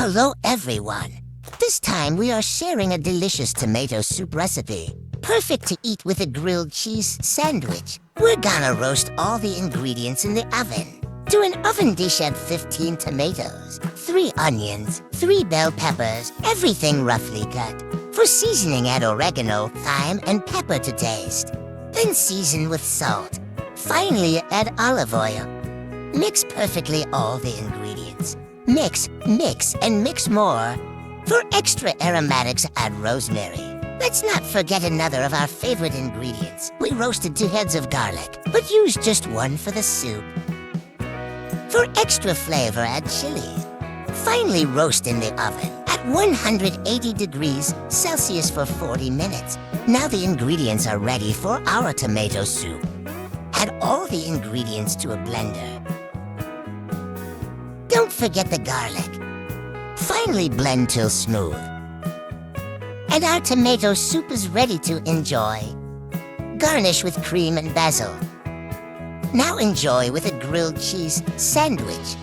Hello everyone! This time we are sharing a delicious tomato soup recipe, perfect to eat with a grilled cheese sandwich. We're gonna roast all the ingredients in the oven. Do an oven dish, add 15 tomatoes, 3 onions, 3 bell peppers, everything roughly cut. For seasoning, add oregano, thyme, and pepper to taste. Then season with salt. Finally, add olive oil. Mix perfectly all the ingredients. Mix, and mix more. For extra aromatics, add rosemary. Let's not forget another of our favorite ingredients. We roasted 2 heads of garlic, but use just 1 for the soup. For extra flavor, add chillis. Finally, roast in the oven at 180 degrees Celsius for 40 minutes. Now the ingredients are ready for our tomato soup. Add all the ingredients to a blender. Don't forget the garlic. Finally, blend till smooth. And our tomato soup is ready to enjoy. Garnish with cream and basil. Now enjoy with a grilled cheese sandwich.